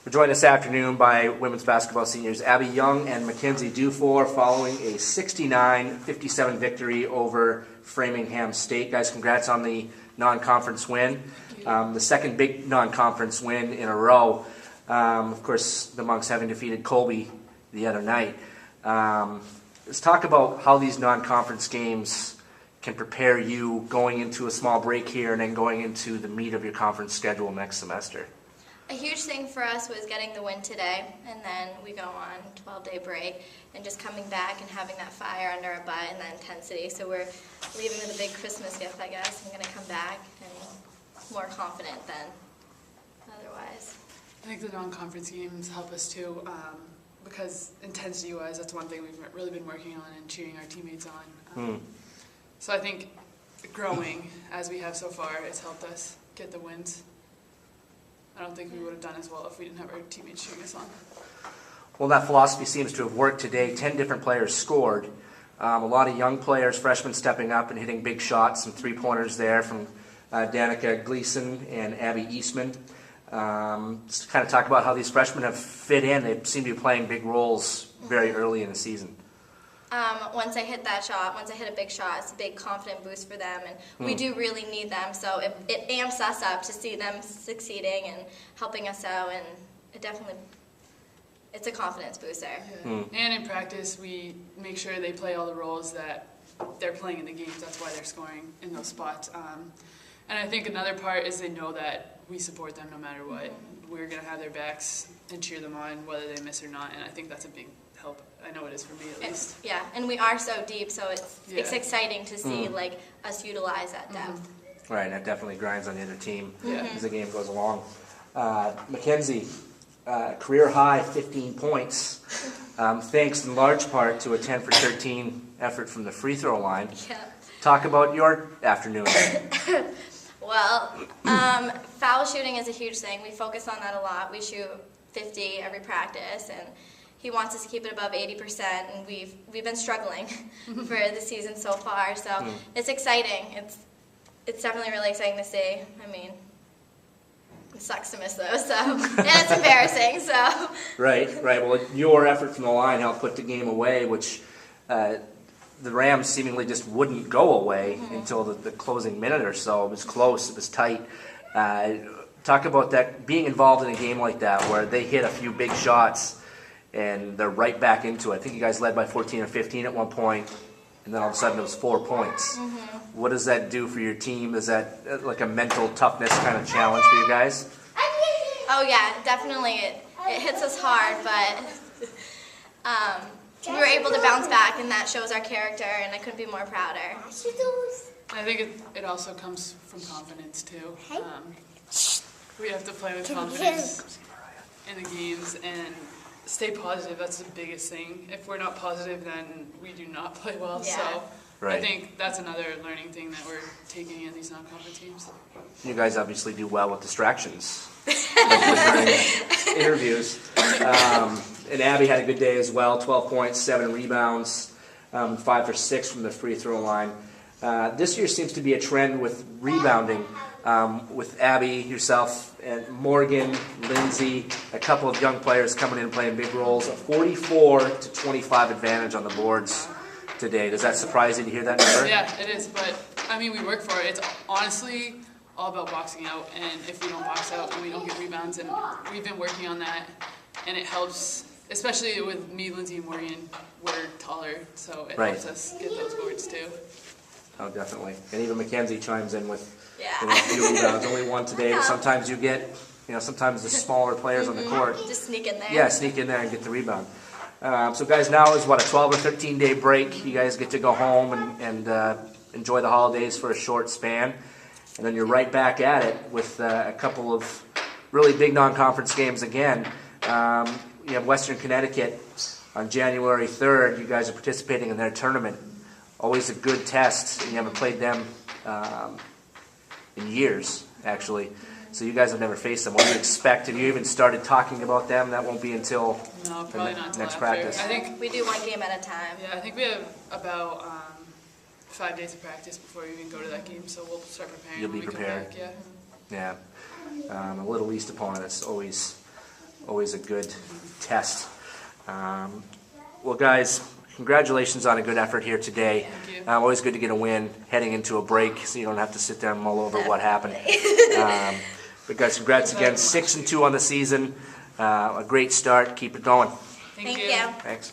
We're joined this afternoon by women's basketball seniors Abby Young and Mackenzie Dufour following a 69-57 victory over Framingham State. Guys, congrats on the non-conference win. The second big non-conference win in a row. Of course, the Monks having defeated Colby the other night. Let's talk about how these non-conference games can prepare you going into a small break here and then going into the meat of your conference schedule next semester. A huge thing for us was getting the win today, and then we go on a 12-day break and just coming back and having that fire under our butt and that intensity. So we're leaving with a big Christmas gift, I guess. I'm going to come back and more confident than otherwise. I think the non-conference games help us too, because intensity-wise, that's one thing we've really been working on and cheering our teammates on. So I think growing, as we have so far, it's helped us get the wins. I don't think we would have done as well if we didn't have our teammates cheering us on. Well, that philosophy seems to have worked today. 10 different players scored. A lot of young players, freshmen stepping up and hitting big shots, some three-pointers there from Danica Gleason and Abby Eastman. Just kind of talk about how these freshmen have fit in. They seem to be playing big roles very early in the season. Once I hit that shot, once I hit a big shot, it's a big confident boost for them, and we do really need them, so it amps us up to see them succeeding and helping us out, and it's a confidence booster. Yeah. And in practice, we make sure they play all the roles that they're playing in the games. That's why they're scoring in those spots. And I think another part is they know that we support them no matter what. We're going to have their backs and cheer them on whether they miss or not, and I think that's a big help. I know it is for me at least. Yeah, and we are so deep, so it's exciting to see us utilize that depth. Right, that definitely grinds on the other team as the game goes along. Mackenzie, career high 15 points, thanks in large part to a 10 for 13 effort from the free throw line. Yeah. Talk about your afternoon. Well, foul shooting is a huge thing. We focus on that a lot. We shoot 50 every practice, and he wants us to keep it above 80%, and we've been struggling for the season so far. So it's exciting. It's definitely really exciting to see. I mean, it sucks to miss those, so and it's embarrassing. So Right. Well, your effort from the line helped put the game away, which the Rams seemingly just wouldn't go away until the closing minute or so. It was close. It was tight. Talk about that, being involved in a game like that where they hit a few big shots and they're right back into it. I think you guys led by 14 or 15 at one point, and then all of a sudden it was 4 points. What does that do for your team? Is that like a mental toughness kind of challenge for you guys? oh yeah, definitely it hits us hard, but we were able to bounce back, and that shows our character, and I couldn't be more prouder. I think it also comes from confidence too. We have to play with confidence in the games and stay positive. That's the biggest thing. If we're not positive, then we do not play well. Yeah. So Right. I think that's another learning thing that we're taking in these non-conference teams. You guys obviously do well with distractions during interviews. And Abby had a good day as well, 12 points, 7 rebounds, 5 for 6 from the free throw line. This year seems to be a trend with rebounding, with Abby, yourself, and Morgan, Lindsay, a couple of young players coming in and playing big roles. A 44-25 advantage on the boards today. Does that surprise you to hear that number? Yeah, it is, but I mean, we work for it. It's honestly all about boxing out, and if we don't box out and we don't get rebounds, and we've been working on that, and it helps, especially with me, Lindsay, and Morgan, we're taller, so it helps us get those boards too. Oh, definitely. And even Mackenzie chimes in with Yeah. a few rebounds. Only one today, but sometimes you get, sometimes the smaller players on the court. Just sneak in there. Yeah, sneak in there and get the rebound. So guys, now is what, a 12 or 13 day break. You guys get to go home and enjoy the holidays for a short span. And then you're right back at it with a couple of really big non-conference games again. You have Western Connecticut on January 3rd. You guys are participating in their tournament. Always a good test, and you haven't played them in years, actually. So you guys have never faced them. What do you expect? Have you even started talking about them? That won't be until No, probably not until next after. practice. I think We do one game at a time. Yeah, I think we have about 5 days of practice before we even go to that game, so we'll start preparing. You'll when be we come prepared. back, yeah. Yeah. A Little East opponent is always always a good test. Well, guys, congratulations on a good effort here today. Thank you. Always good to get a win heading into a break, so you don't have to sit there and mull over what happened. But guys, congrats again. 6-2 on the season. A great start. Keep it going. Thank Thank you. you. Thanks.